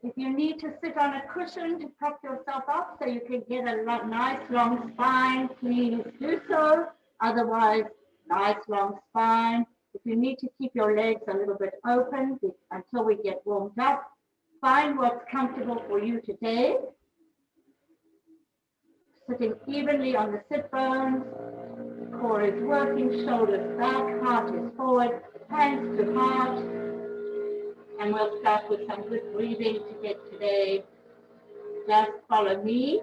If you need to sit on a cushion to prop yourself up so you can get a nice long spine, please do so. Otherwise, nice long spine. If you need to keep your legs a little bit open until we get warmed up, find what's comfortable for you today. Sitting evenly on the sit bones, core is working, shoulders back, heart is forward, hands to heart. And we'll start with some good breathing to get today. Just follow me.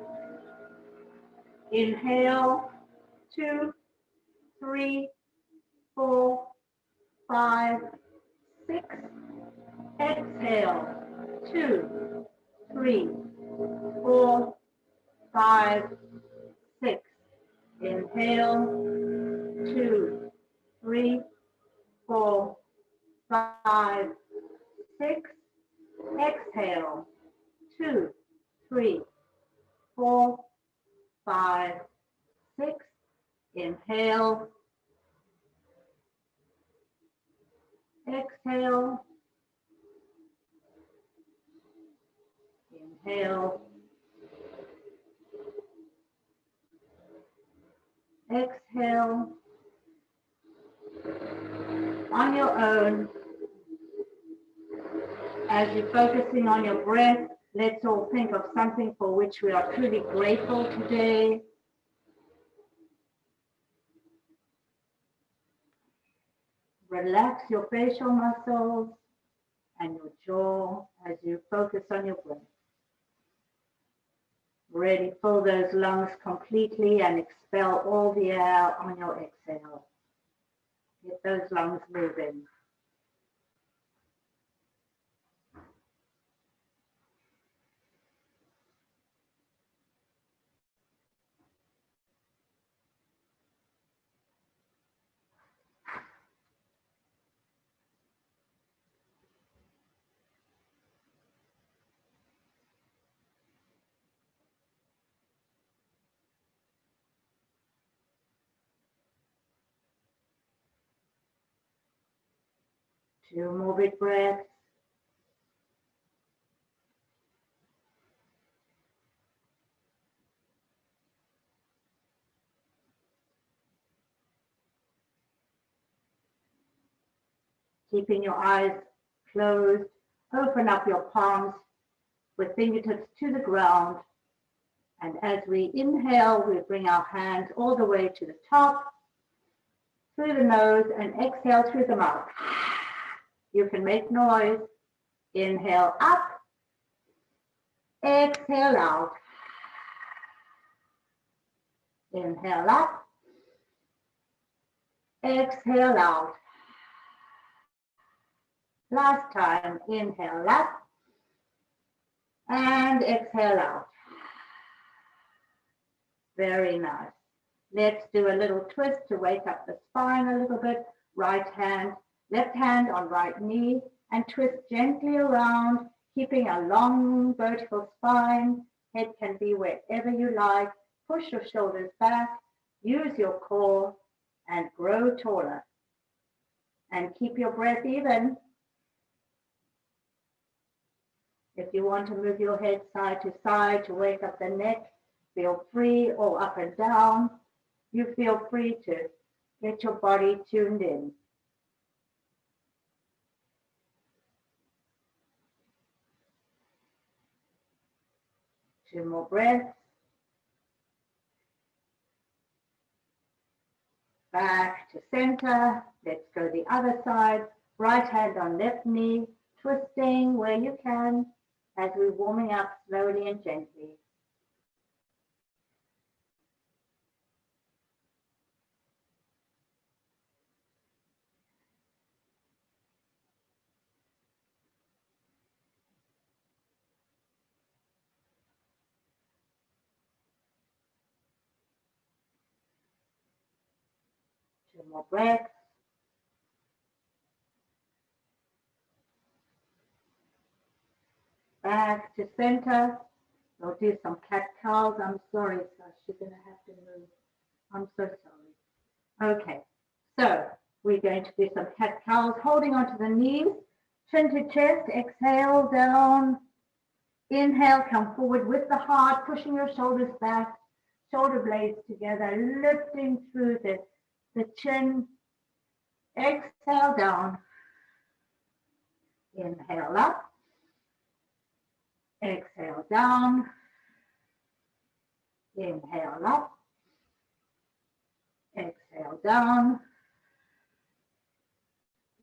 Inhale, 2, 3, 4, 5, 6. Exhale, 2, 3, 4, 5, 6. Inhale, 2, 3, 4, 5, 6. Exhale, 2, 3, 4, 5, 6. Inhale. Exhale. Inhale. Exhale. On your own, as you're focusing on your breath, let's all think of something for which we are truly grateful today. Relax your facial muscles and your jaw as you focus on your breath. Really fill those lungs completely and expel all the air on your exhale. Get those lungs moving. Two more big breaths. Keeping your eyes closed, open up your palms with fingertips to the ground. And as we inhale, we bring our hands all the way to the top, through the nose, and exhale through the mouth. You can make noise. Inhale up, exhale out. Inhale up, exhale out. Last time, inhale up and exhale out. Very nice. Let's do a little twist to wake up the spine a little bit. Right hand, left hand on right knee, and twist gently around, keeping a long vertical spine. Head can be wherever you like. Push your shoulders back, use your core, and grow taller. And keep your breath even. If you want to move your head side to side to wake up the neck, feel free, or up and down. You feel free to get your body tuned in. Two more breaths. Back to center. Let's go the other side. Right hand on left knee, twisting where you can as we're warming up slowly and gently. Two more breaths. Back to center. We'll do some cat-cows. I'm sorry, Sash, you're going to have to move. I'm so sorry. Okay, so we're going to do some cat-cows, holding onto the knees, chin to chest, exhale down, Inhale, come forward with the heart, pushing your shoulders back, shoulder blades together, lifting through the chin. Exhale down. Inhale up. Exhale down. Inhale up. Exhale down.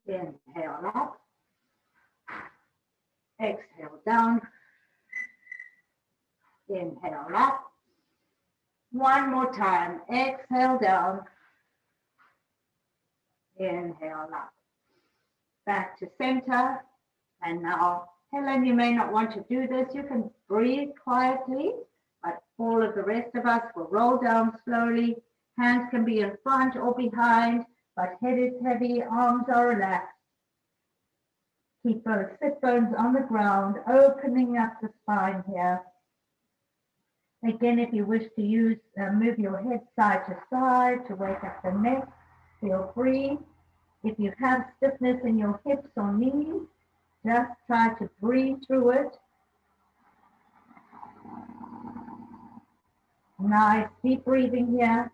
Inhale up. Exhale down. Inhale up. One more time. Exhale down. Inhale up. Back to center. And now, Helen, you may not want to do this. You can breathe quietly, but all of the rest of us will roll down slowly. Hands can be in front or behind, but head is heavy, arms are relaxed. Keep both sit bones on the ground, opening up the spine here. Again, if you wish to move your head side to side to wake up the neck, feel free. If you have stiffness in your hips or knees, just try to breathe through it. Nice deep breathing here.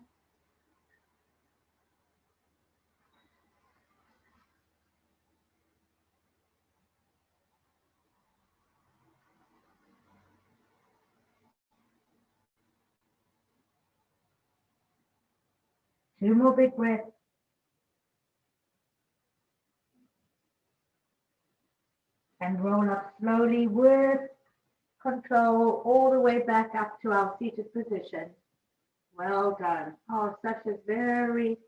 Two more big breaths. And roll up slowly with control all the way back up to our seated position. Well done. Oh, Sash is very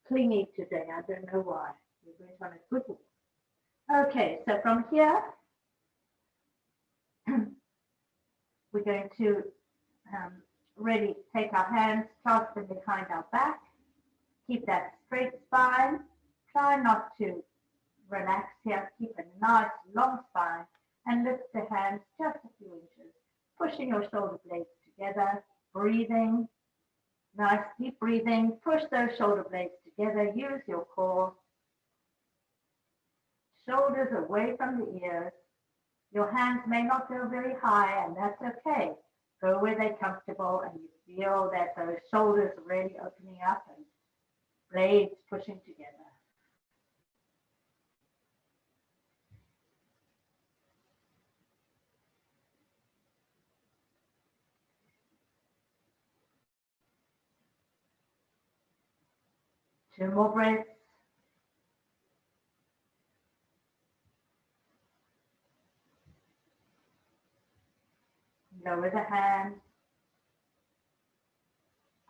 clingy today. I don't know why. We went on a good walk. Okay, so from here, we're going to really take our hands, clasp them behind our back. Keep that straight spine. Try not to relax here. Keep a nice long spine and lift the hands just a few inches. Pushing your shoulder blades together. Breathing. Nice deep breathing. Push those shoulder blades together. Use your core. Shoulders away from the ears. Your hands may not go very high, and that's okay. Go where they're comfortable and you feel that those shoulders are really opening up and blades pushing together. Two more breaths. Lower the hands.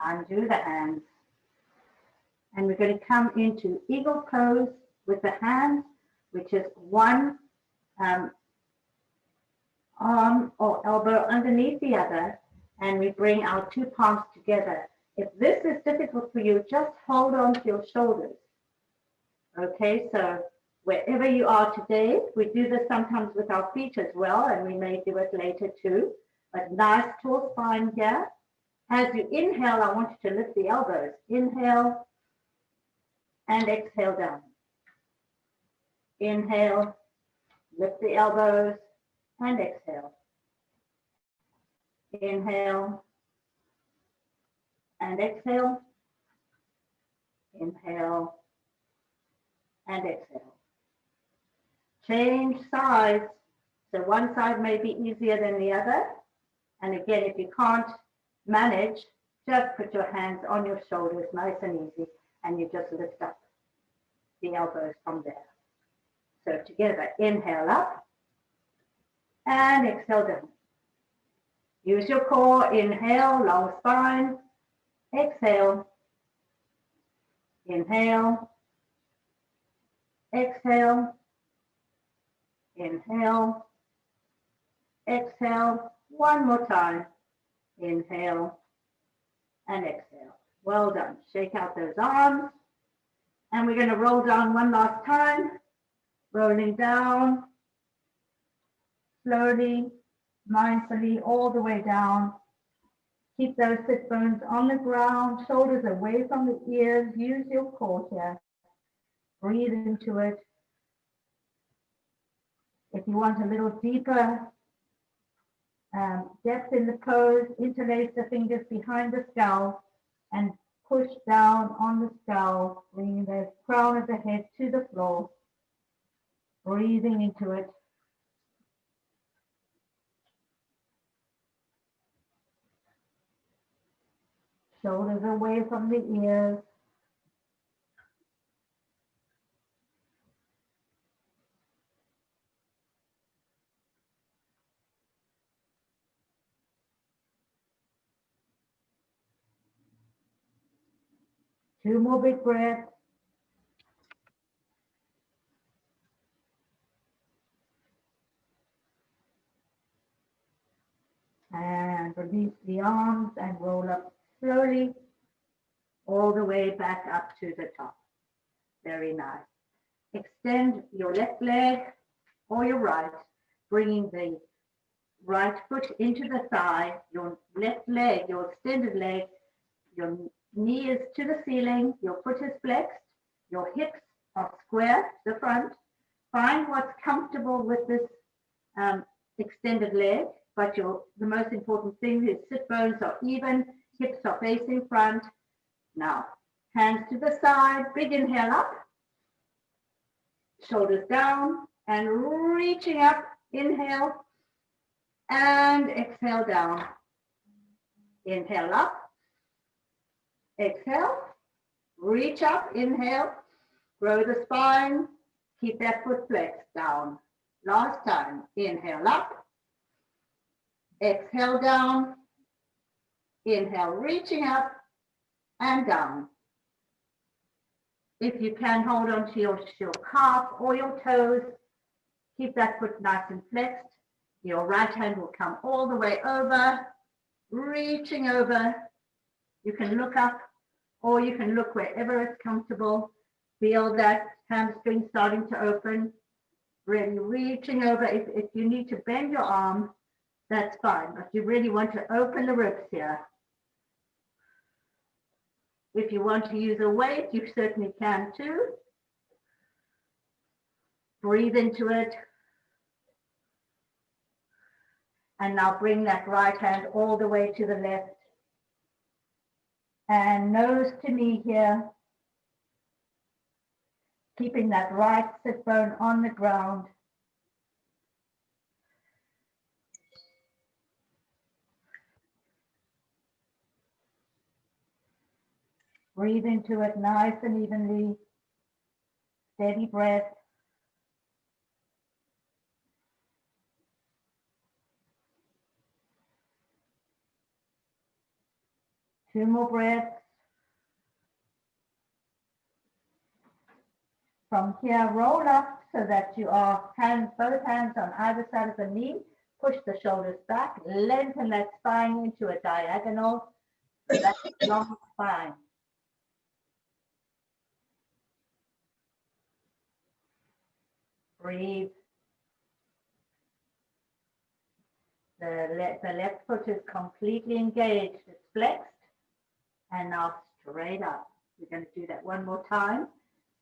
Undo the hands. And we're going to come into eagle pose with the hands, which is one arm or elbow underneath the other, and we bring our two palms together. If this is difficult for you, just hold on to your shoulders. Okay, so wherever you are today, we do this sometimes with our feet as well, and we may do it later too. But nice tall spine here. As you inhale, I want you to lift the elbows. Inhale and exhale down. Inhale, lift the elbows and exhale. Inhale and exhale. Inhale and exhale. Change sides. So one side may be easier than the other. And again, if you can't manage, just put your hands on your shoulders, nice and easy, and you just lift up the elbows from there. So together, inhale up and exhale down. Use your core, inhale, long spine, exhale, inhale, exhale, inhale, exhale, one more time, inhale and exhale. Well done. Shake out those arms. And we're going to roll down one last time, rolling down, slowly, mindfully, all the way down. Keep those sit bones on the ground, shoulders away from the ears. Use your core here. Breathe into it. If you want a little deeper depth in the pose, interlace the fingers behind the skull and push down on the skull, bringing the crown of the head to the floor, breathing into it. Shoulders away from the ears. Two more big breaths. And release the arms and roll up slowly all the way back up to the top. Very nice. Extend your left leg or your right, bringing the right foot into the thigh, your left leg, your extended leg, your knee is to the ceiling, your foot is flexed, your hips are square to the front. Find what's comfortable with this extended leg, but the most important thing is sit bones are even, hips are facing front. Now, hands to the side, big inhale up, shoulders down and reaching up, inhale and exhale down. Inhale up, exhale, reach up, inhale, grow the spine, keep that foot flexed down. Last time, inhale up, exhale down, inhale, reaching up and down. If you can, hold on to your calf or your toes, keep that foot nice and flexed. Your right hand will come all the way over, reaching over. You can look up or you can look wherever it's comfortable. Feel that hamstring starting to open. Really reaching over. If you need to bend your arm, that's fine, but you really want to open the ribs here. If you want to use a weight, you certainly can too. Breathe into it. And now bring that right hand all the way to the left. And nose to knee here. Keeping that right sit bone on the ground. Breathe into it nice and evenly. Steady breath. Two more breaths. From here, roll up so that you are both hands on either side of the knee. Push the shoulders back. Lengthen that spine into a diagonal. That's a long spine. Breathe. The left foot is completely engaged. It's flexed. And now straight up. We're going to do that one more time.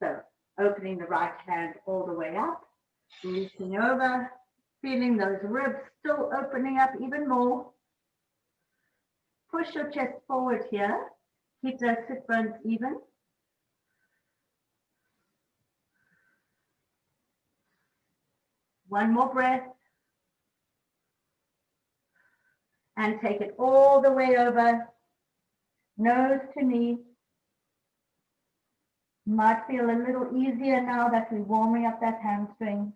So opening the right hand all the way up, reaching over, feeling those ribs still opening up even more. Push your chest forward here. Keep those sit bones even. One more breath. And take it all the way over, nose to knee. Might feel a little easier now that we're warming up that hamstring.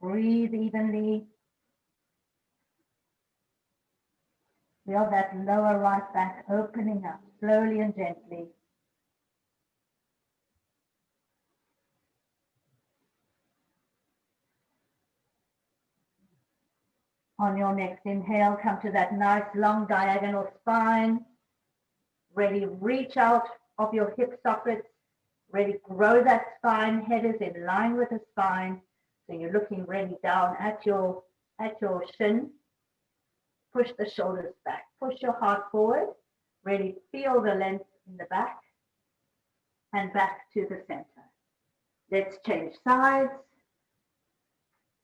Breathe evenly. Feel that lower right back opening up slowly and gently. On your next inhale, come to that nice long diagonal spine. Really reach out of your hip sockets. Really grow that spine. Head is in line with the spine. So you're looking really down at your shin. Push the shoulders back. Push your heart forward. Really feel the length in the back and back to the center. Let's change sides.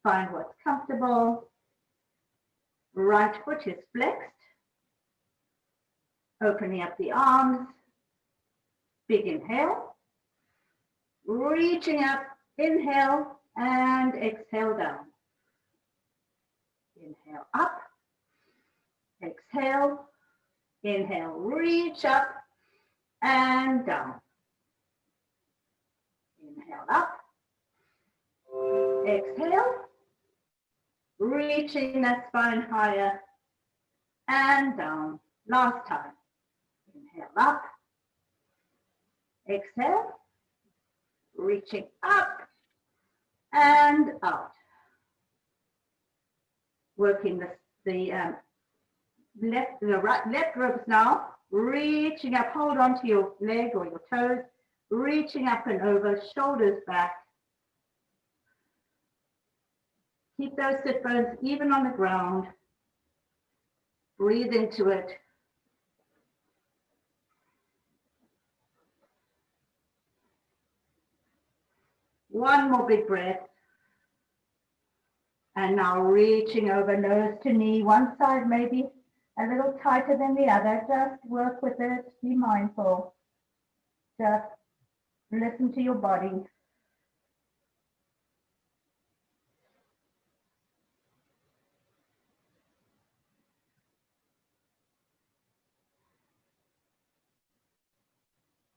Find what's comfortable. Right foot is flexed. Opening up the arms. Big inhale. Reaching up, inhale, and exhale down. Inhale up. Exhale. Inhale, reach up and down. Inhale up. Exhale. Reaching that spine higher and down. Last time. Inhale up. Exhale. Reaching up and out. Working the left ribs now. Reaching up. Hold on to your leg or your toes. Reaching up and over. Shoulders back. Keep those sit bones even on the ground. Breathe into it. One more big breath. And now reaching over nose to knee. One side maybe a little tighter than the other. Just work with it. Be mindful. Just listen to your body.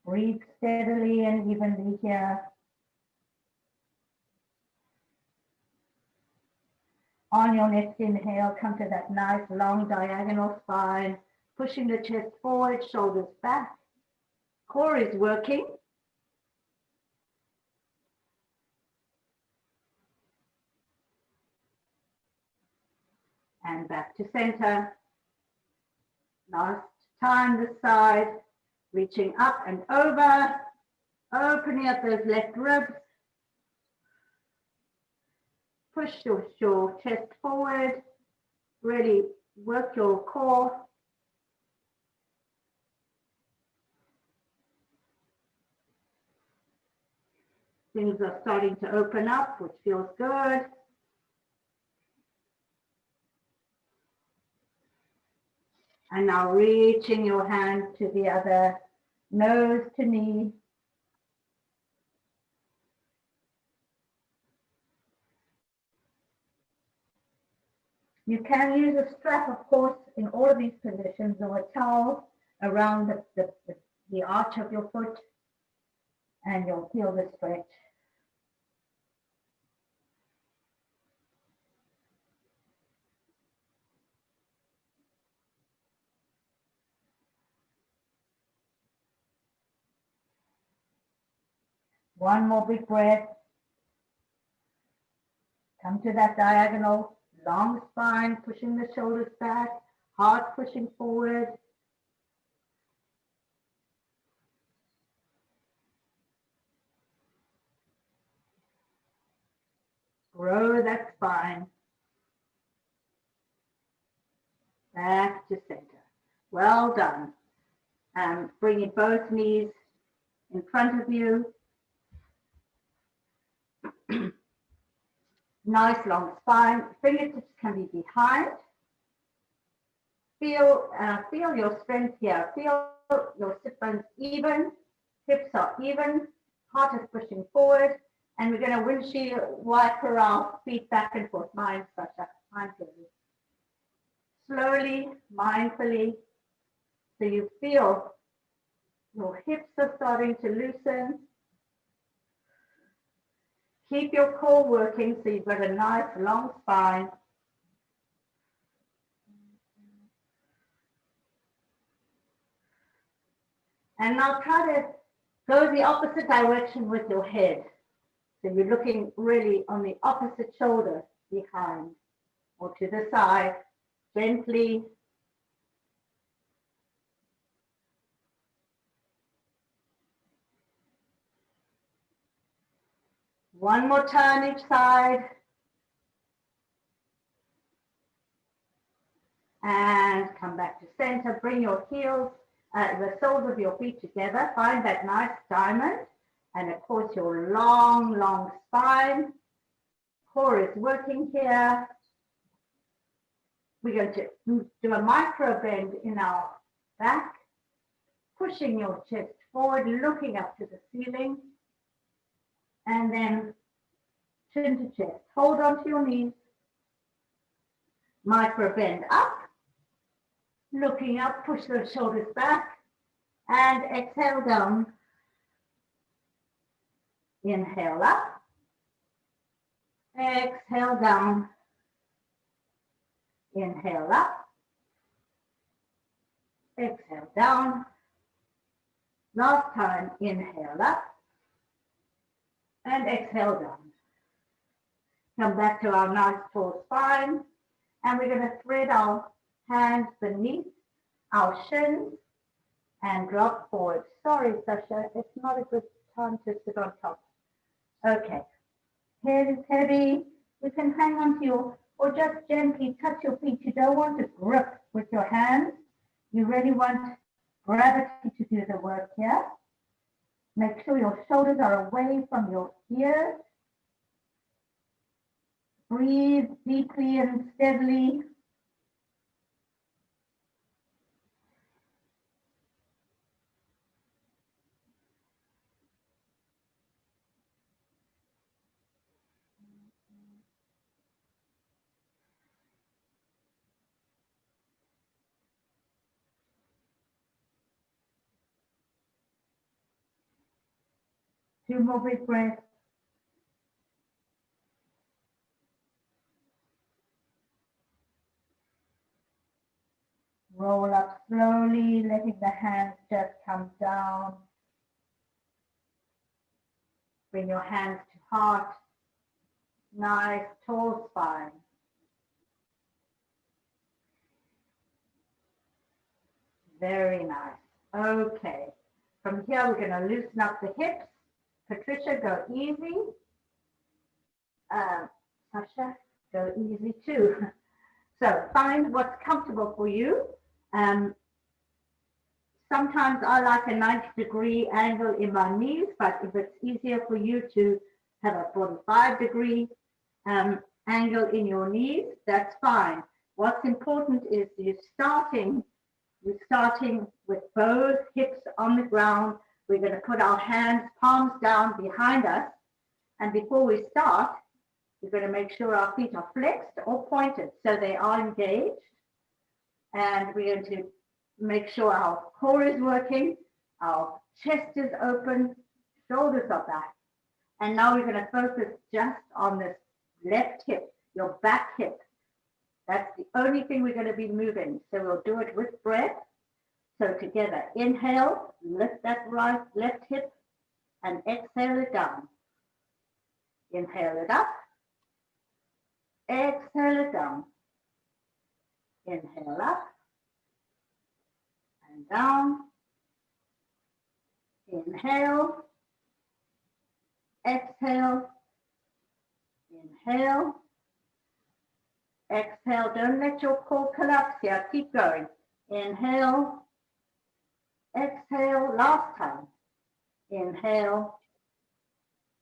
Breathe steadily and evenly here. On your next inhale, come to that nice long diagonal spine, pushing the chest forward, shoulders back. Core is working. And back to center. Last time this side, reaching up and over, opening up those left ribs. Push your chest forward, really work your core. Things are starting to open up, which feels good. And now reaching your hand to the other, nose to knee. You can use a strap, of course, in all of these positions, or a towel around the arch of your foot, and you'll feel the stretch. One more big breath. Come to that diagonal, long spine, pushing the shoulders back, heart pushing forward. Grow that spine. Back to center. Well done. Bringing both knees in front of you. Nice long spine. Fingertips can be behind. Feel your strength here. Feel your sit bones even. Hips are even. Heart is pushing forward. And we're going to windshield wiper our feet back and forth. Mindfully. Slowly, mindfully. So you feel your hips are starting to loosen. Keep your core working so you've got a nice long spine. And now try to go the opposite direction with your head. So you're looking really on the opposite shoulder behind or to the side, gently. One more turn each side. And come back to center. Bring your heels, the soles of your feet together. Find that nice diamond. And of course, your long, long spine. Core is working here. We're going to do a micro bend in our back, pushing your chest forward, looking up to the ceiling, and then chin to chest. Hold on to your knees. Micro bend up, looking up, push those shoulders back, and exhale down. Inhale up, exhale down, inhale up, exhale down. Last time, inhale up, and exhale down. Come back to our nice tall spine, and we're going to thread our hands beneath our shins and drop forward. Sorry, Sasha, it's not a good time to sit on top. Okay, head is heavy. You can hang on to your, or just gently touch your feet. You don't want to grip with your hands. You really want gravity to do the work here. Make sure your shoulders are away from your ears. Breathe deeply and steadily. Two more big breaths. Roll up slowly, letting the hands just come down. Bring your hands to heart. Nice, tall spine. Very nice. Okay. From here, we're going to loosen up the hips. Patricia, go easy. Sasha, go easy too. So find what's comfortable for you. Sometimes I like a 90-degree angle in my knees, but if it's easier for you to have a 45-degree angle in your knees, that's fine. What's important is you're starting with both hips on the ground. We're going to put our hands, palms down behind us. And before we start, we're going to make sure our feet are flexed or pointed so they are engaged. And we're going to make sure our core is working, our chest is open, shoulders are back. And now we're going to focus just on this left hip, your back hip. That's the only thing we're going to be moving. So we'll do it with breath. So together, inhale, lift that left hip, and exhale it down. Inhale it up, exhale it down. Inhale up and down. Inhale, exhale, inhale, exhale. Don't let your core collapse here. Keep going. Inhale, exhale. Last time. Inhale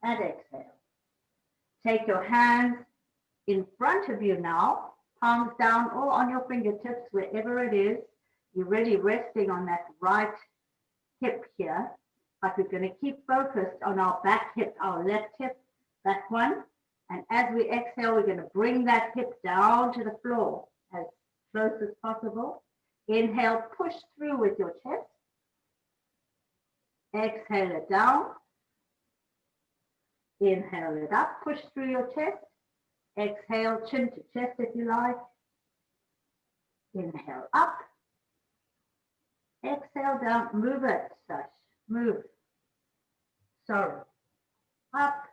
and exhale. Take your hands in front of you now, palms down or on your fingertips, wherever it is. You're really resting on that right hip here, but we're going to keep focused on our back hip, our left hip, that one. And as we exhale, we're going to bring that hip down to the floor as close as possible. Inhale, push through with your chest. Exhale it down. Inhale it up, push through your chest. Exhale, chin to chest if you like. Inhale up. Exhale down, move it, Sash, move. Sorry. Up.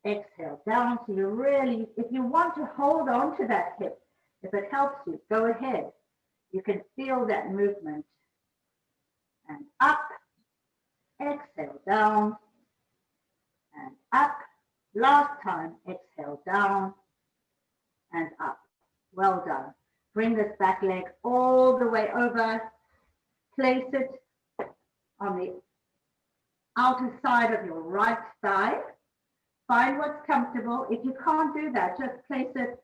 Exhale down. So you really, if you want to hold on to that hip, if it helps you, go ahead. You can feel that movement. And up. Exhale down. And up. Last time, exhale down and up. Well done. Bring this back leg all the way over. Place it on the outer side of your right thigh. Find what's comfortable. If you can't do that, just place it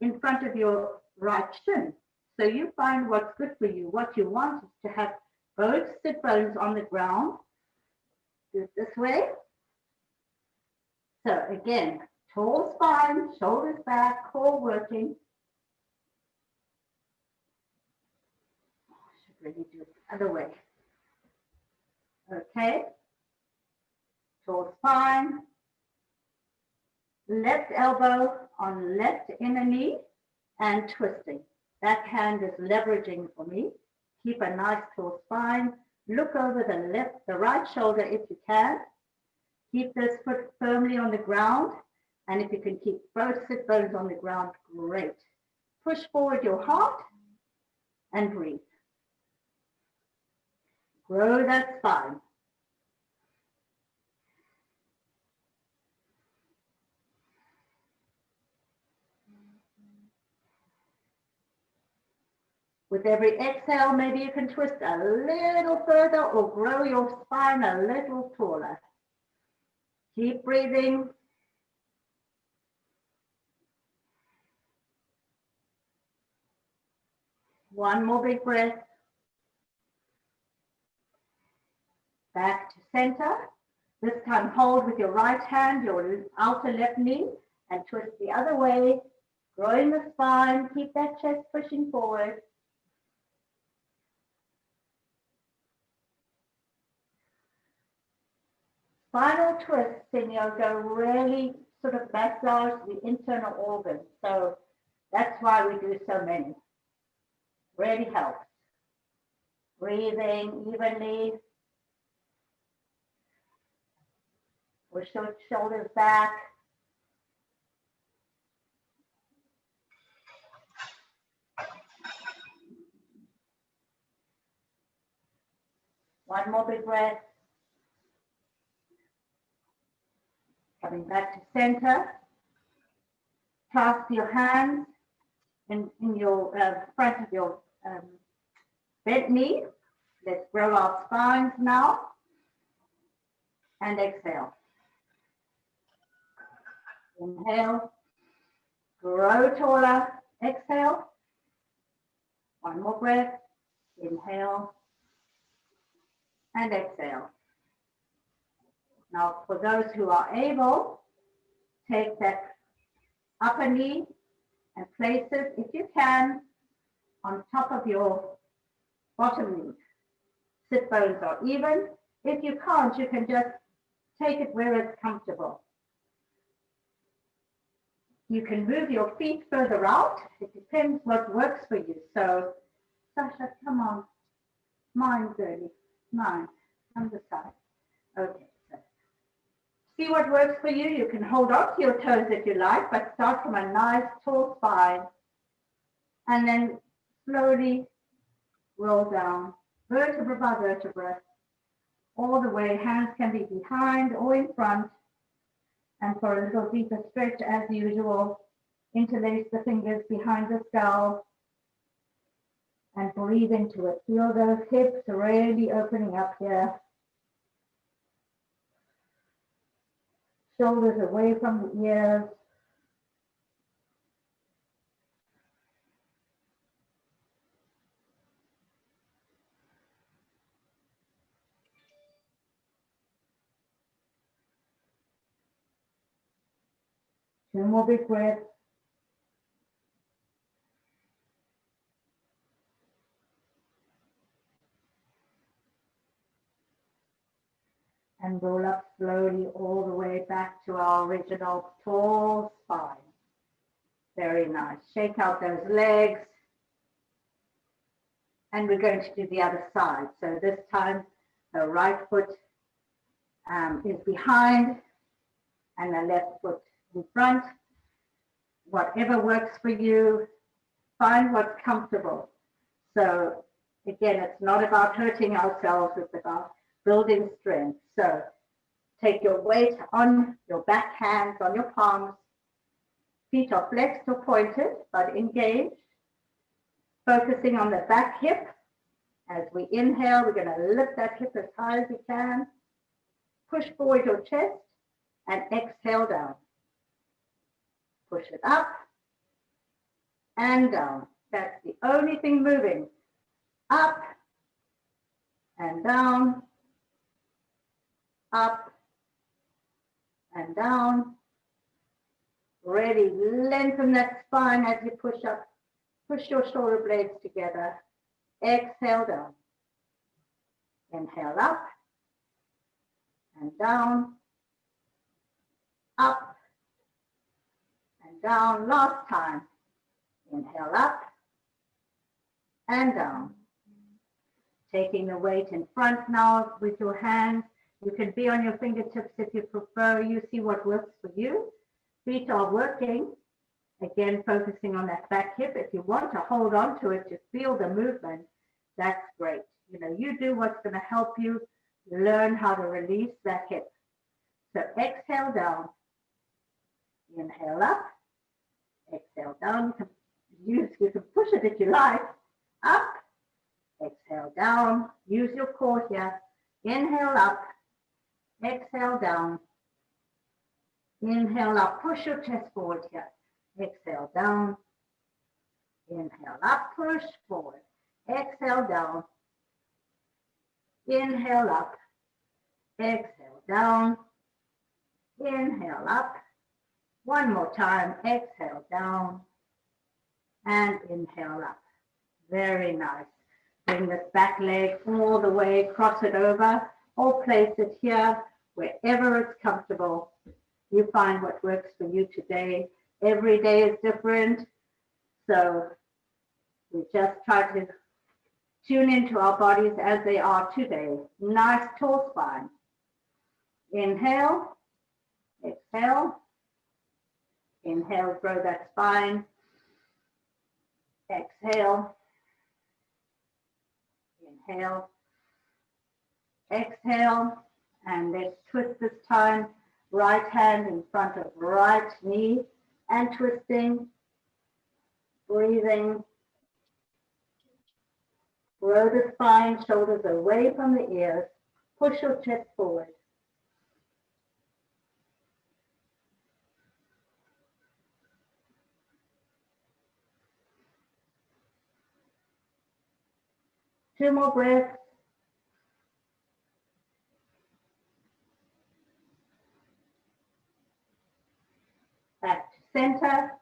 in front of your right shin. So you find what's good for you. What you want is to have both sit bones on the ground. Do it this way. So again, tall spine, shoulders back, core working. I should really do it the other way. Okay. Tall spine. Left elbow on left inner knee and twisting. That hand is leveraging for me. Keep a nice tall spine. Look over the right shoulder if you can. Keep this foot firmly on the ground. And if you can keep both sit bones on the ground, great. Push forward your heart and breathe. Grow that spine. With every exhale, maybe you can twist a little further or grow your spine a little taller. Keep breathing. One more big breath. Back to center. This time hold with your right hand, your outer left knee, and twist the other way. Growing the spine, keep that chest pushing forward. Spinal twists in yoga really sort of massage the internal organs. So that's why we do so many. Really helps. Breathing evenly. Push your shoulders back. One more big breath. Coming back to center. Clasp your hands in your front of your bent knee. Let's grow our spines now. And exhale. Inhale. Grow taller. Exhale. One more breath. Inhale. And exhale. Now, for those who are able, take that upper knee and place it, if you can, on top of your bottom knee. Sit bones are even. If you can't, you can just take it where it's comfortable. You can move your feet further out. It depends what works for you. So, Sasha, come on. Mine's early. Mine. On the side. Okay. See what works for you. You can hold on to your toes if you like, but start from a nice tall spine and then slowly roll down vertebra by vertebra all the way. Hands can be behind or in front. And for a little deeper stretch as usual, interlace the fingers behind the skull and breathe into it. Feel those hips really opening up here. Shoulders away from the ears. Two more big breaths. And roll up slowly all the way back to our original tall spine. Very nice. Shake out those legs. And we're going to do the other side. So this time, the right foot is behind and the left foot in front. Whatever works for you, find what's comfortable. So again, it's not about hurting ourselves, it's about building strength. So take your weight on your back hands, on your palms. Feet are flexed or pointed, but engaged. Focusing on the back hip. As we inhale, we're going to lift that hip as high as we can. push forward your chest and exhale down. Push it up and down. That's the only thing moving. Up and down, up and down. Really lengthen that spine as you push up. Push your shoulder blades together. Exhale down. Inhale up and down, up and down. Last time. Inhale up and down. Taking the weight in front now with your hands. You can be on your fingertips if you prefer. You see what works for you. Feet are working. Again, focusing on that back hip. If you want to hold on to it to feel the movement, that's great. You know, you do what's going to help you learn how to release that hip. So exhale down. Inhale up. Exhale down. You can push it if you like. Up. Exhale down. Use your core here. Inhale up. Exhale down. Inhale up. Push your chest forward here. Exhale down. Inhale up. Push forward. Exhale down. Inhale up. Exhale down. Inhale up. One more time. Exhale down. And inhale up. Very nice. Bring this back leg all the way, cross it over, or place it here, wherever it's comfortable. You find what works for you today. Every day is different. So we just try to tune into our bodies as they are today. Nice tall spine. Inhale, exhale. Inhale, grow that spine. Exhale. Inhale. Exhale. And let's twist this time. Right hand in front of right knee and twisting. Breathing. Grow the spine, shoulders away from the ears. Push your chest forward. Two more breaths. Back to center.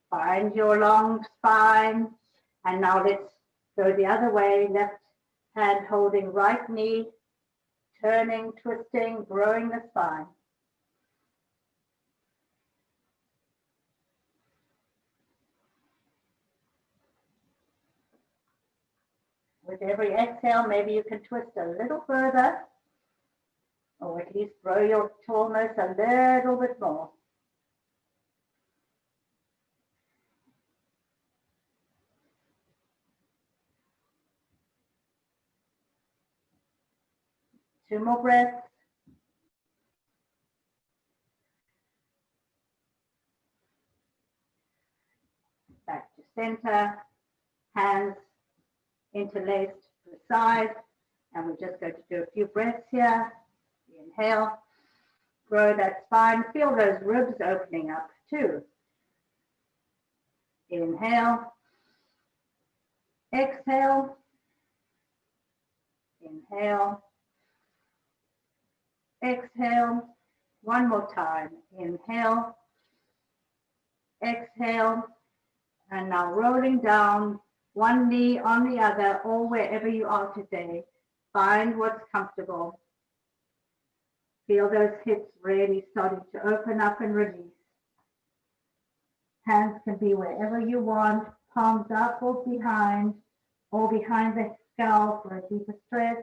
Find your long spine. And now let's go the other way. Left hand holding right knee. Turning, twisting, growing the spine. With every exhale, maybe you can twist a little further, or at least grow your tallness a little bit more. Two more breaths. Back to center, hands interlaced to the side, and we're just going to do a few breaths here. Inhale, grow that spine, feel those ribs opening up too. Inhale, exhale, inhale, exhale, one more time. Inhale, exhale, and now rolling down, one knee on the other, or wherever you are today. Find what's comfortable. Feel those hips really starting to open up and release. Hands can be wherever you want, palms up or behind the scalp for a deeper stretch.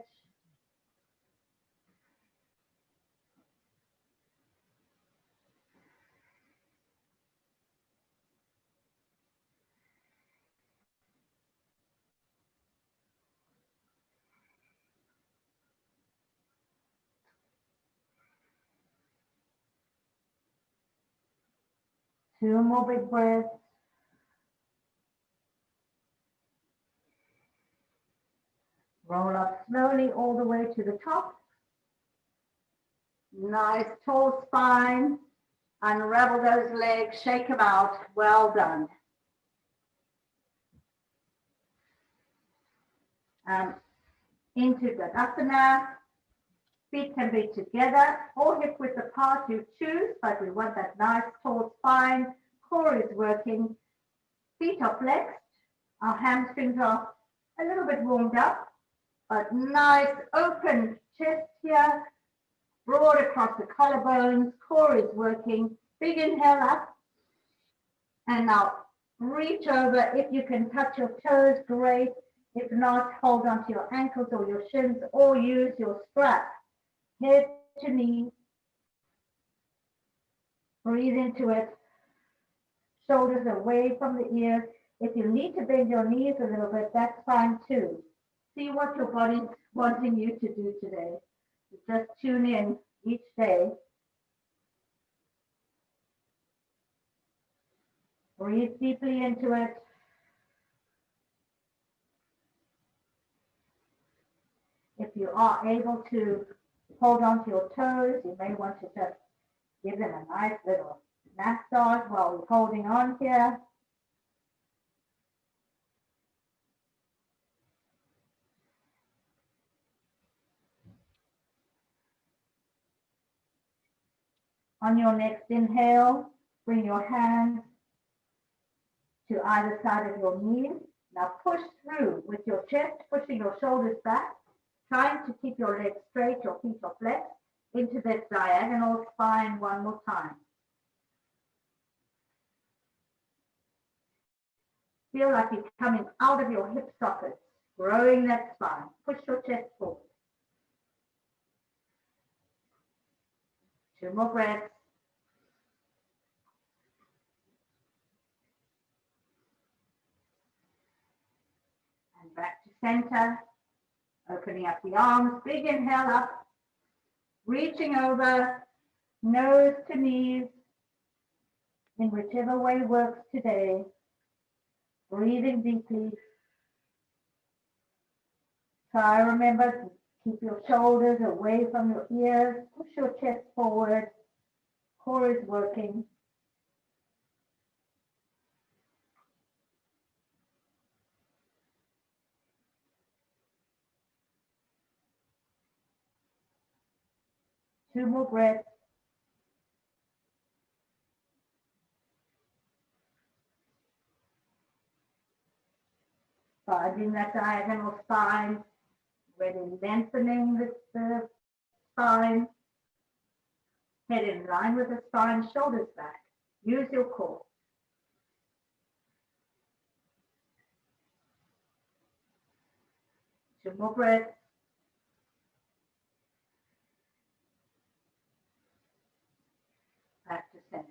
Two more big breaths. Roll up slowly all the way to the top. Nice tall spine. Unravel those legs, shake them out. Well done. Into Tadasana. Feet can be together or hip width apart, you choose, but we want that nice tall spine. Core is working. Feet are flexed. Our hamstrings are a little bit warmed up, but nice open chest here. Broad across the collarbones. Core is working. Big inhale up. And now reach over. If you can touch your toes, great. If not, hold onto your ankles or your shins or use your strap. Head to knee. Breathe into it. Shoulders away from the ears. If you need to bend your knees a little bit, that's fine too. See what your body's wanting you to do today. Just tune in each day. Breathe deeply into it. If you are able to hold on to your toes, you may want to just give them a nice little massage while we're holding on here. On your next inhale, bring your hands to either side of your knees. Now push through with your chest, pushing your shoulders back, trying to keep your legs straight, your feet are flexed, into this diagonal spine one more time. Feel like you're coming out of your hip sockets, growing that spine. Push your chest forward. 2 more breaths. And back to center. Opening up the arms, big inhale up. Reaching over, nose to knees, in whichever way works today. Breathing deeply. Try, remember, to keep your shoulders away from your ears. Push your chest forward. Core is working. Two more breaths. Finding that diagonal spine, really lengthening the spine. Head in line with the spine, shoulders back. Use your core. Two more breaths. Back to center.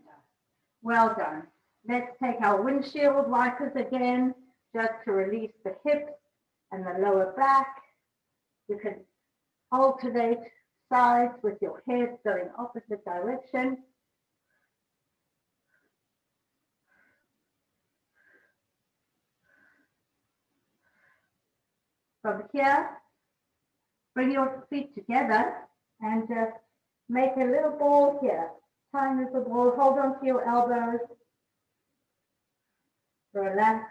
Well done. Let's take our windshield wipers again, just to release the hips and the lower back. You can alternate sides with your head going opposite direction. From here, bring your feet together and just make a little ball here. Tiny little ball. Hold on to your elbows. Relax.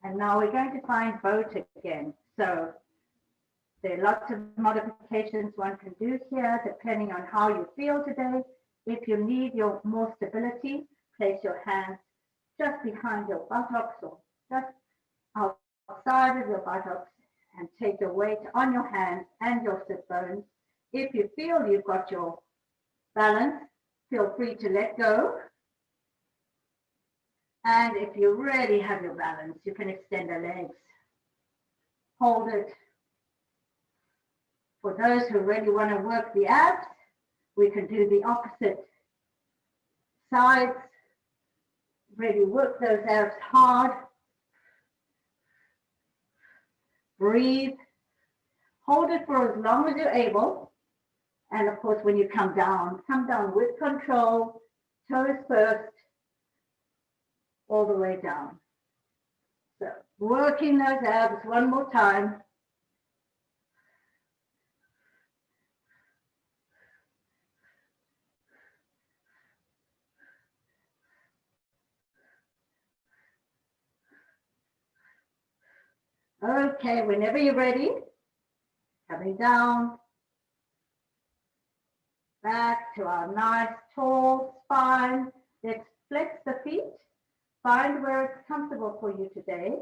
And now we're going to find boat again. So there are lots of modifications one can do here depending on how you feel today. If you need more stability, place your hands just behind your buttocks or just outside of your buttocks and take your weight on your hands and your sit bones. If you feel you've got your balance, feel free to let go. And if you really have your balance, you can extend the legs. Hold it. For those who really want to work the abs, we can do the opposite sides. Really work those abs hard. Breathe. Hold it for as long as you're able. And of course, when you come down with control, toes first, all the way down. So working those abs one more time. Okay, whenever you're ready, coming down, back to our nice tall spine. Let's flex the feet. Find where it's comfortable for you today.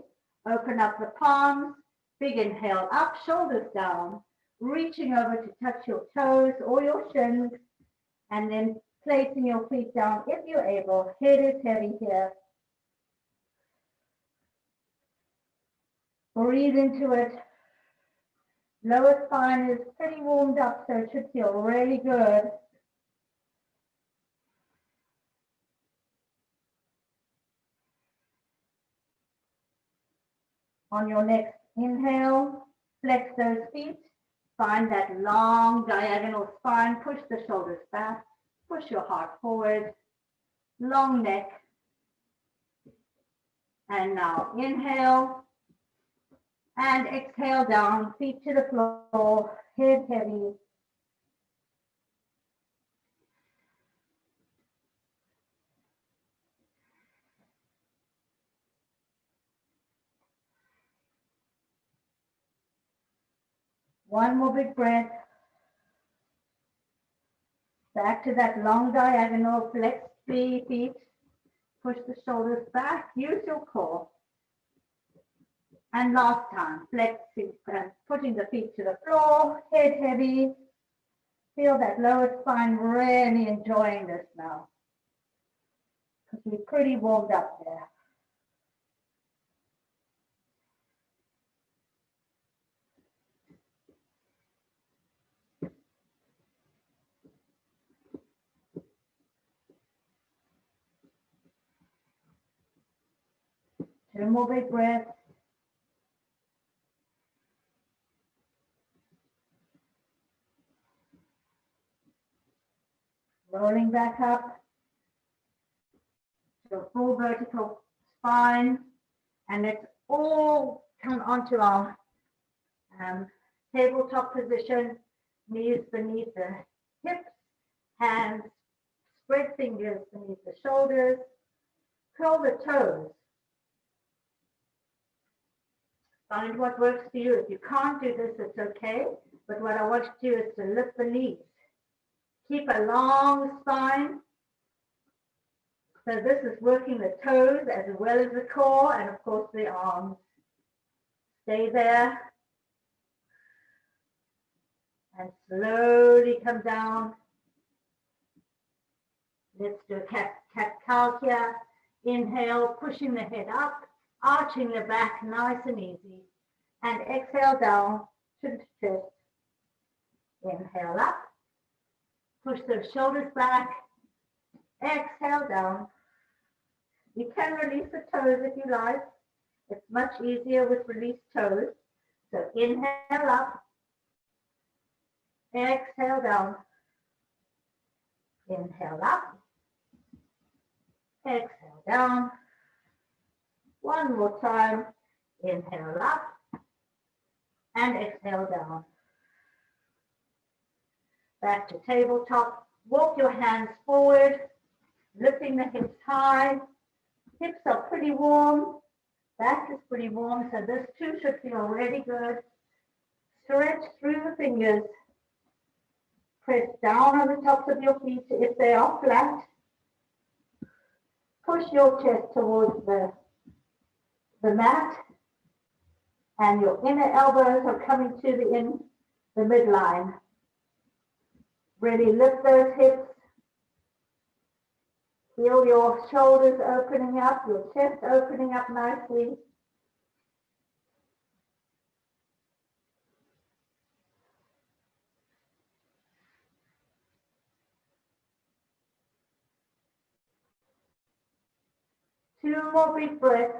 Open up the palms, big inhale up, shoulders down, reaching over to touch your toes or your shins, and then placing your feet down if you're able. Head is heavy here. Breathe into it. Lower spine is pretty warmed up, so it should feel really good. On your next inhale, flex those feet. Find that long diagonal spine. Push the shoulders back. Push your heart forward. Long neck. And now inhale. And exhale down. Feet to the floor. Head heavy. One more big breath. Back to that long diagonal, flex the feet. Push the shoulders back. Use your core. And last time, flexing and putting the feet to the floor, head heavy. Feel that lower spine, really enjoying this now. Because we're pretty warmed up there. Two more big breaths. Rolling back up to a full vertical spine. And let's all come onto our tabletop position. Knees beneath the hips. Hands, spread fingers beneath the shoulders. Curl the toes. Find what works for you. If you can't do this, it's okay. But what I want you to do is to lift the knees. Keep a long spine. So this is working the toes as well as the core and of course the arms. Stay there. And slowly come down. Let's do a cat-cow here. Inhale, pushing the head up, arching the back nice and easy. And exhale down to the chest. Inhale up. Push the shoulders back. Exhale down. You can release the toes if you like. It's much easier with released toes. So inhale up. Exhale down. Inhale up. Exhale down. One more time. Inhale up. And exhale down. Back to tabletop. Walk your hands forward, lifting the hips high. Hips are pretty warm. Back is pretty warm, so this too should feel really good. Stretch through the fingers. Press down on the tops of your feet if they are flat. Push your chest towards the mat. And your inner elbows are coming to the midline. Really lift those hips. Feel your shoulders opening up, your chest opening up nicely. Two more big breaths.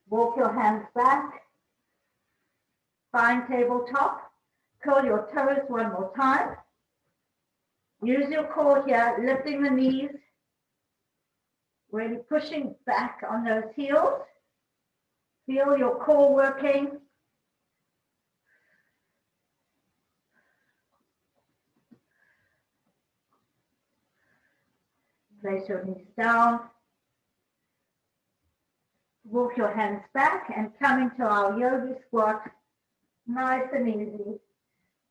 Walk your hands back. Find tabletop. Curl your toes one more time. Use your core here, lifting the knees. Really pushing back on those heels. Feel your core working. Place your knees down. Walk your hands back and come into our yogi squat. Nice and easy.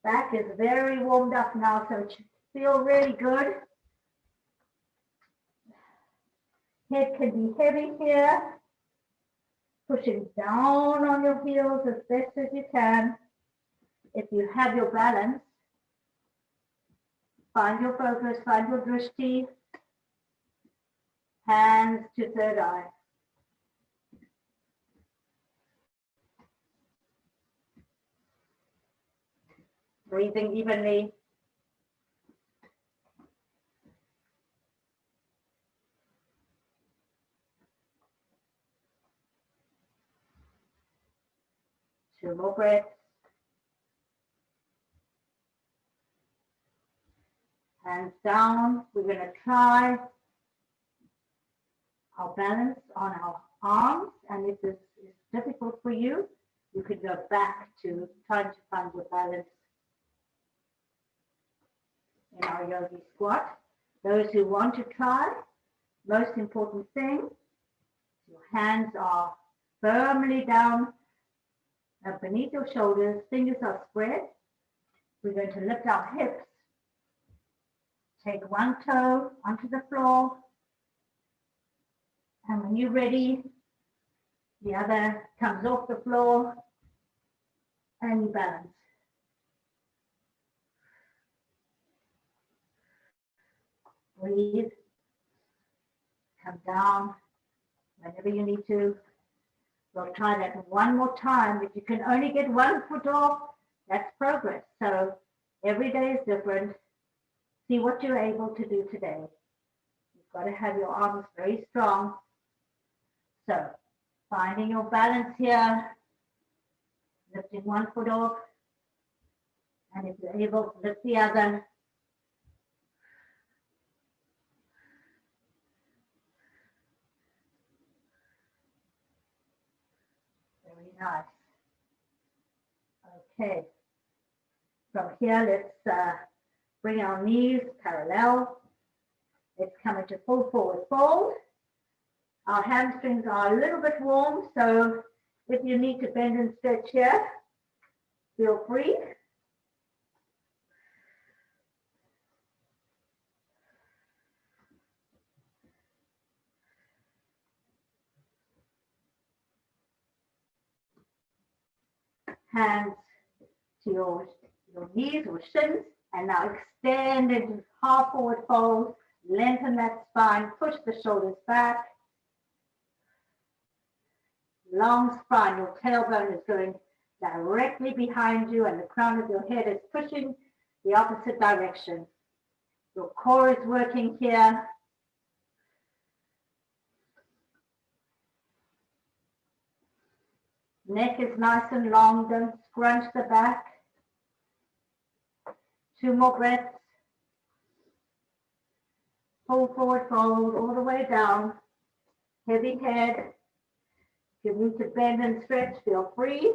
Back is very warmed up now, so it should feel really good. Head can be heavy here. Pushing down on your heels as best as you can. If you have your balance, find your focus, find your drishti. Hands to third eye. Breathing evenly. Two more breaths. Hands down. We're going to try our balance on our arms, and if this is difficult for you, you could go back to trying to find your balance in our yogi squat. Those who want to try, most important thing, your hands are firmly down beneath your shoulders, fingers are spread. We're going to lift our hips. Take one toe onto the floor. And when you're ready, the other comes off the floor and you balance. Breathe. Come down whenever you need to. We'll try that one more time. If you can only get one foot off, that's progress. So every day is different. See what you're able to do today. You've got to have your arms very strong. So finding your balance here, lifting one foot off, and if you're able, lift the other. Very nice. Okay. From here, let's bring our knees parallel. Let's come into full forward fold. Our hamstrings are a little bit warm, so if you need to bend and stretch here, feel free. Hands to your knees or shins, and now extend into half forward fold, lengthen that spine, push the shoulders back. Long spine, your tailbone is going directly behind you and the crown of your head is pushing the opposite direction. Your core is working here. Neck is nice and long, don't scrunch the back. Two more breaths. Full forward fold all the way down. Heavy head. If you need to bend and stretch, feel free.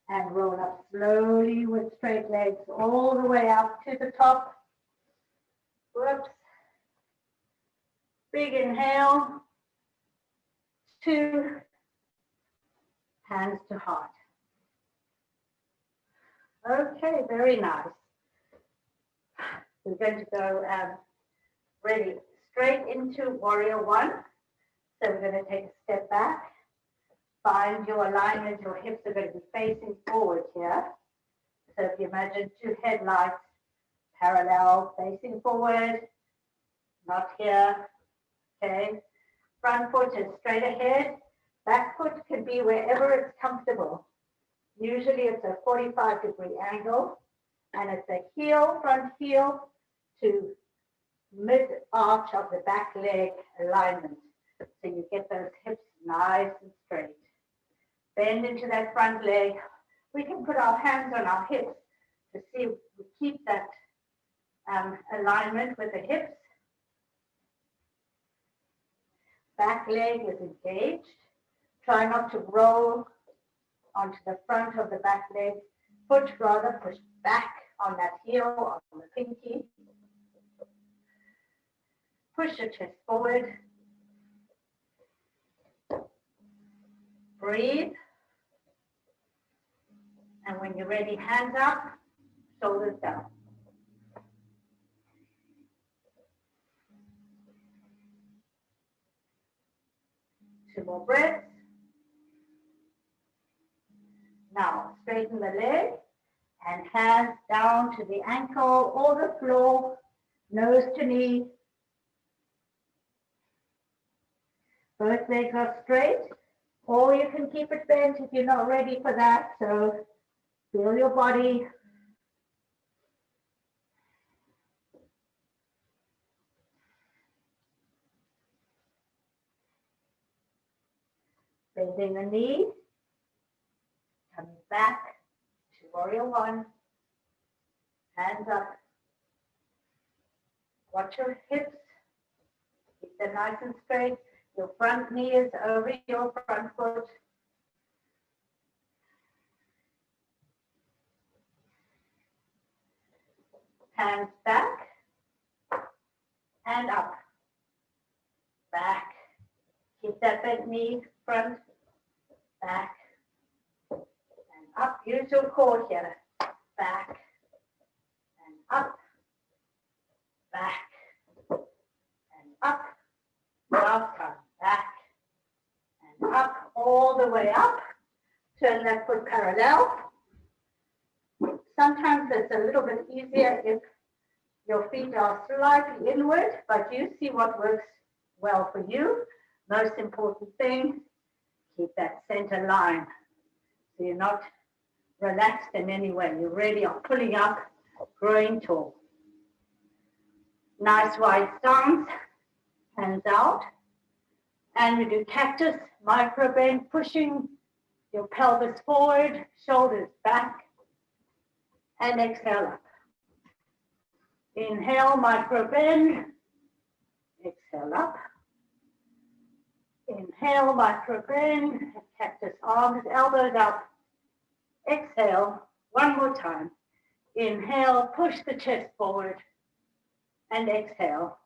And roll up slowly with straight legs all the way up to the top. Whoops. Big inhale. 2. Hands to heart. Okay, very nice. We're going to go really straight into warrior 1. So we're going to take a step back. Find your alignment, your hips are going to be facing forward here. So if you imagine 2 headlights parallel, facing forward, not here, okay. Front foot is straight ahead. Back foot can be wherever it's comfortable. Usually it's a 45-degree angle, and it's a heel, front heel to mid-arch of the back leg alignment. So you get those hips nice and straight. Bend into that front leg. We can put our hands on our hips to see if we keep that alignment with the hips. Back leg is engaged. Try not to roll onto the front of the back leg. Foot rather push back on that heel, on the pinky. Push your chest forward. Breathe. And when you're ready, hands up, shoulders down. Two more breaths. Now, straighten the leg and hands down to the ankle or the floor, nose to knee. Both legs are straight, or you can keep it bent if you're not ready for that. So feel your body. Bending the knee, coming back to warrior one, hands up. Watch your hips, keep them nice and straight. Your front knee is over your front foot. Hands back and up, back. Keep that bent knee, front, back, and up. Use your core here. Back and up, back and up. Last time, back and up, all the way up. Turn that foot parallel. Sometimes it's a little bit easier if your feet are slightly inward, but you see what works well for you. Most important thing, keep that center line. So you're not relaxed in any way. You really are pulling up, growing tall. Nice wide stance, hands out. And we do cactus, micro bend, pushing your pelvis forward, shoulders back, and exhale up. Inhale, micro bend, exhale up. Inhale, micro bend, cactus arms, elbows up. Exhale, one more time. Inhale, push the chest forward, and exhale.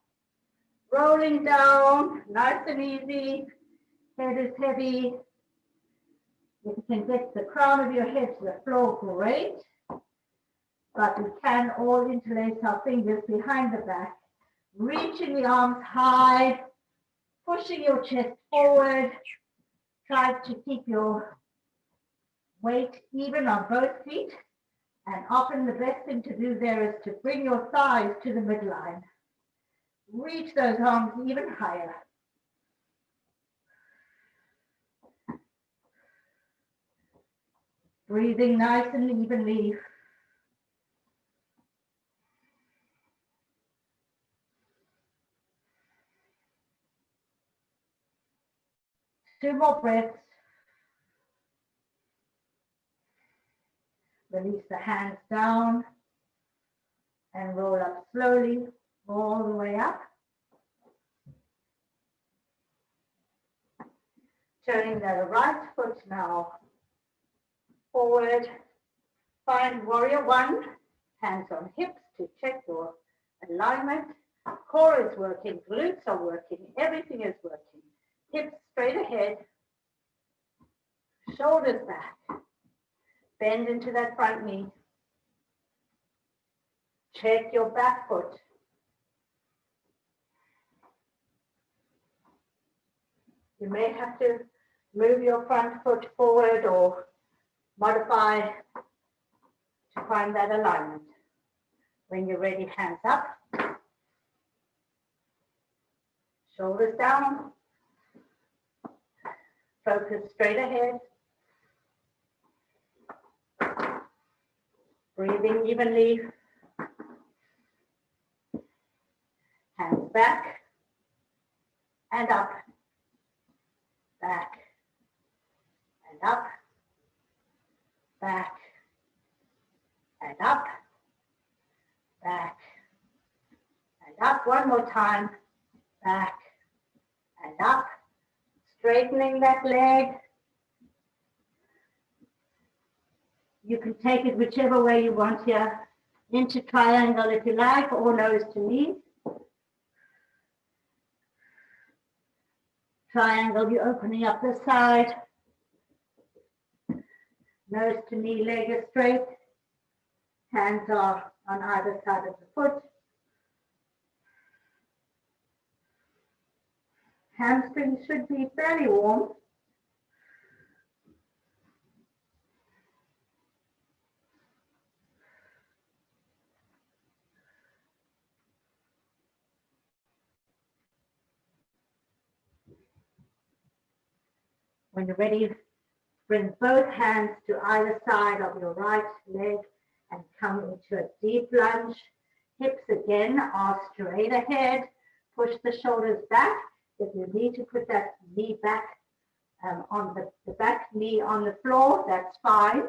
Rolling down, nice and easy. Head is heavy. If you can get the crown of your head to the floor, great. But we can all interlace our fingers behind the back, reaching the arms high, pushing your chest forward. Try to keep your weight even on both feet. And often the best thing to do there is to bring your thighs to the midline. Reach those arms even higher. Breathing nice and evenly. Two more breaths. Release the hands down and roll up slowly, all the way up. Turning the right foot now forward. Find warrior one, hands on hips to check your alignment. Core is working, glutes are working, everything is working. Hips straight ahead, shoulders back. Bend into that front knee. Check your back foot. You may have to move your front foot forward or modify to find that alignment. When you're ready, hands up. Shoulders down. Focus straight ahead. Breathing evenly. Hands back and up. Back and up. back, and up, back, and up. One more time, back, and up, straightening that leg. You can take it whichever way you want here, into triangle if you like, or nose to knee. Triangle, you're opening up the side. Nose to knee, leg is straight. Hands are on either side of the foot. Hamstrings should be fairly warm. When you're ready, bring both hands to either side of your right leg and come into a deep lunge. Hips again are straight ahead. Push the shoulders back. If you need to put that knee back on the back knee on the floor, that's fine.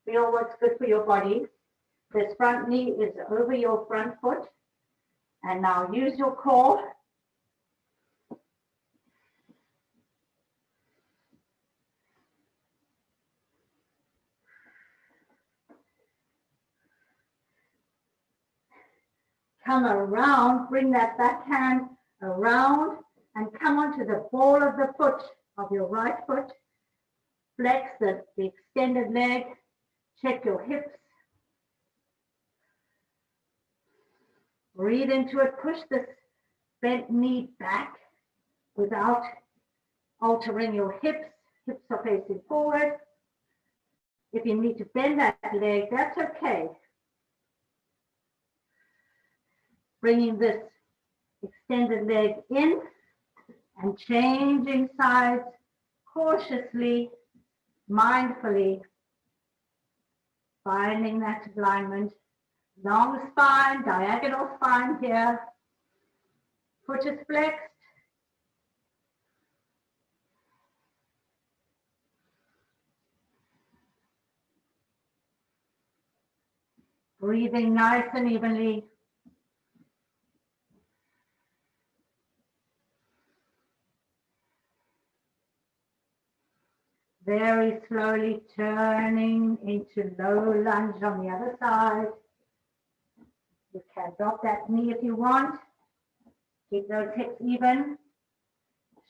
Feel what's good for your body. This front knee is over your front foot. And now use your core. Come around, bring that back hand around and come onto the ball of the foot of your right foot. Flex the extended leg, check your hips. Breathe into it, push this bent knee back without altering your hips. Hips are facing forward. If you need to bend that leg, that's okay. Bringing this extended leg in and changing sides cautiously, mindfully, finding that alignment. Long spine, diagonal spine here. Foot is flexed. Breathing nice and evenly. Very slowly turning into low lunge on the other side. You can drop that knee if you want. Keep those hips even.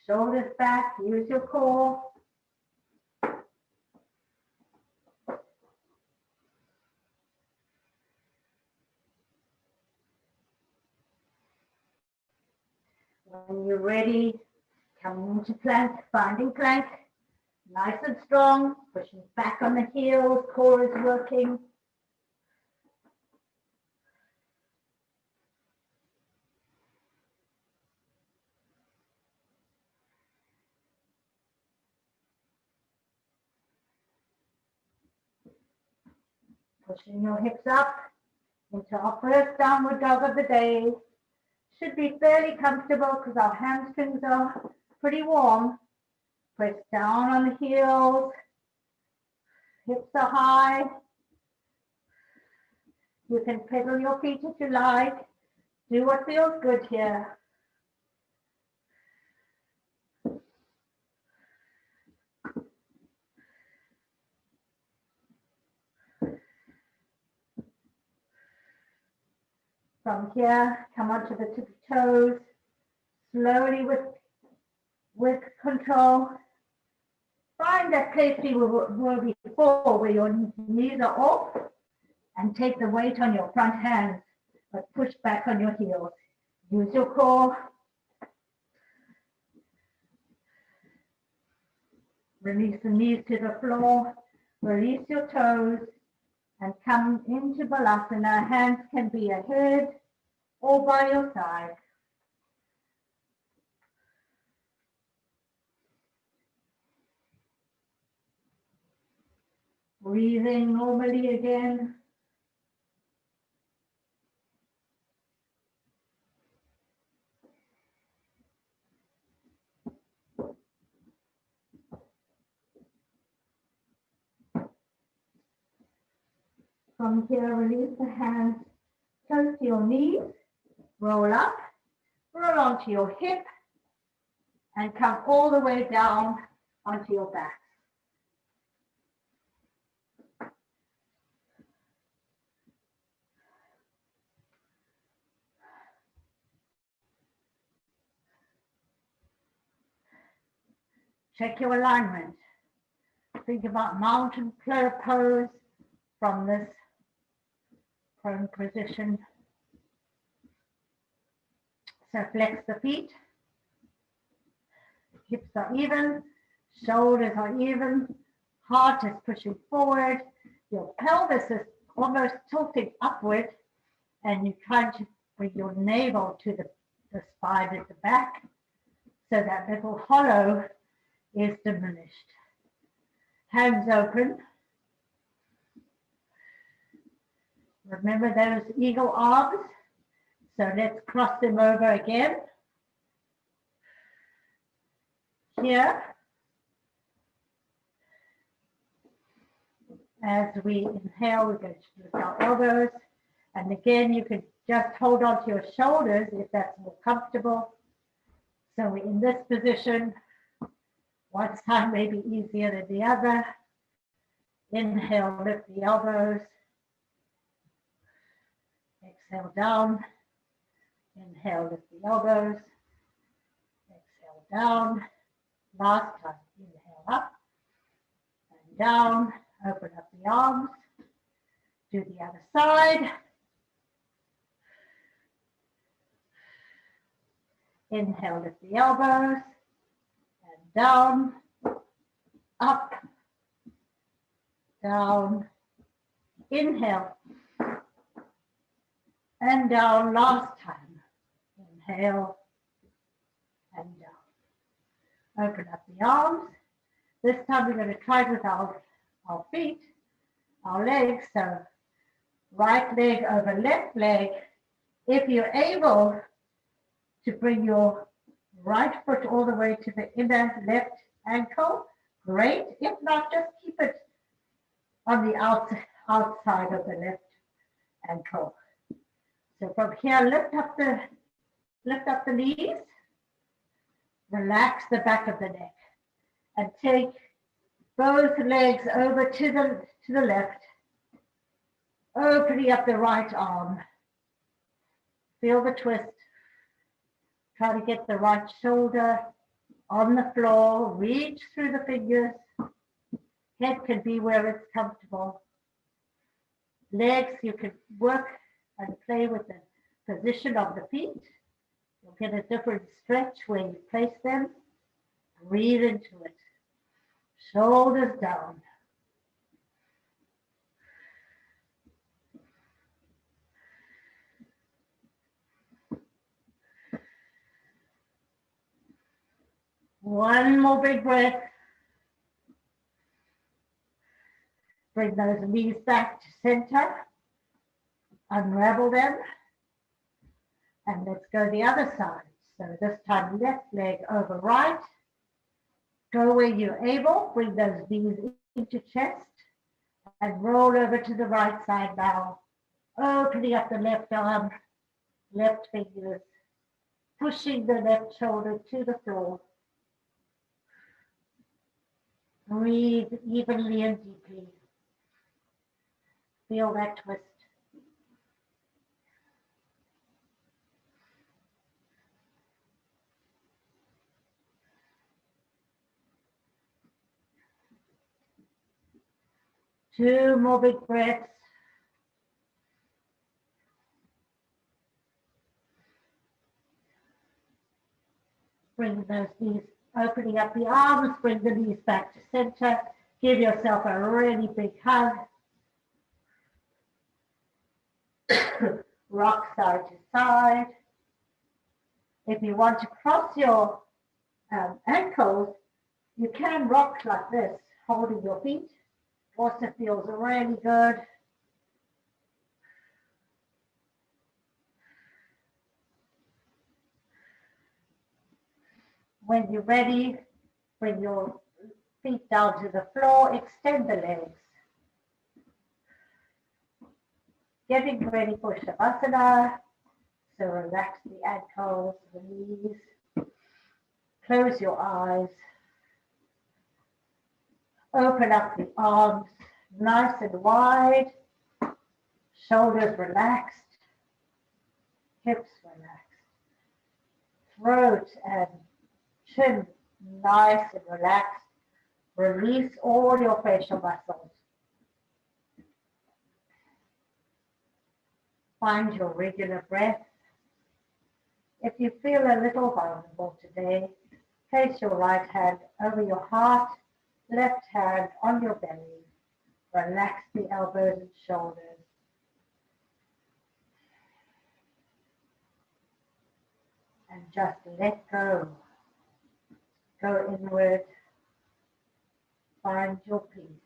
Shoulders back, use your core. When you're ready, coming into plank, finding plank. Nice and strong, pushing back on the heels, core is working. Pushing your hips up into our first downward dog of the day. Should be fairly comfortable because our hamstrings are pretty warm. Press down on the heels. Hips are high. You can pedal your feet if you like. Do what feels good here. From here, come onto the tippy toes. Slowly with control. Find that place you were before where your knees are off and take the weight on your front hands, but push back on your heels. Use your core. Release the knees to the floor. Release your toes and come into Balasana. Hands can be ahead or by your side. Breathing normally again. From here, release the hands close to your knees, roll up, roll onto your hip, and come all the way down onto your back. Check your alignment. Think about mountain pose from this prone position. So flex the feet. Hips are even, shoulders are even, heart is pushing forward, your pelvis is almost tilting upward, and you're trying to bring your navel to the spine at the back, so that little hollow is diminished. Hands open. Remember those eagle arms, so let's cross them over again. Here, as we inhale, we're going to lift our elbows. And again, you can just hold on to your shoulders if that's more comfortable. So we're in this position. One side may be easier than the other. Inhale, lift the elbows. Exhale down. Inhale, lift the elbows. Exhale down. Last time, inhale up and down, open up the arms, do the other side. Inhale, lift the elbows, and down, up, down, inhale, and down last time. Inhale, and down. Open up the arms. This time we're going to try it with our feet, our legs. So right leg over left leg. If you're able to bring your right foot all the way to the inner left ankle, great. If not, just keep it on the outside of the left ankle. So from here, lift up the knees. Relax the back of the neck and take both legs over to the left, opening up the right arm. Feel the twist. Try to get the right shoulder on the floor. Reach through the fingers. Head can be where it's comfortable. Legs, you can work and play with the position of the feet. You'll get a different stretch where you place them. Breathe into it. Shoulders down. One more big breath. Bring those knees back to center. Unravel them. And let's go the other side. So this time left leg over right. Go where you're able. Bring those knees into chest. And roll over to the right side now. Opening up the left arm, left fingers. Pushing the left shoulder to the floor. Breathe evenly and deeply. Feel that twist. Two more big breaths. Bring those knees, opening up the arms, bring the knees back to center. Give yourself a really big hug. Rock side to side. If you want to cross your ankles, you can rock like this, holding your feet. Also feels really good. When you're ready, bring your feet down to the floor, extend the legs. Getting ready for Shavasana. So relax the ankles, the knees. Close your eyes. Open up the arms nice and wide. Shoulders relaxed. Hips relaxed. Throat and chin nice and relaxed. Release all your facial muscles. Find your regular breath. If you feel a little vulnerable today, place your right hand over your heart, left hand on your belly. Relax the elbows and shoulders. And just let go. Go inward. Find your peace.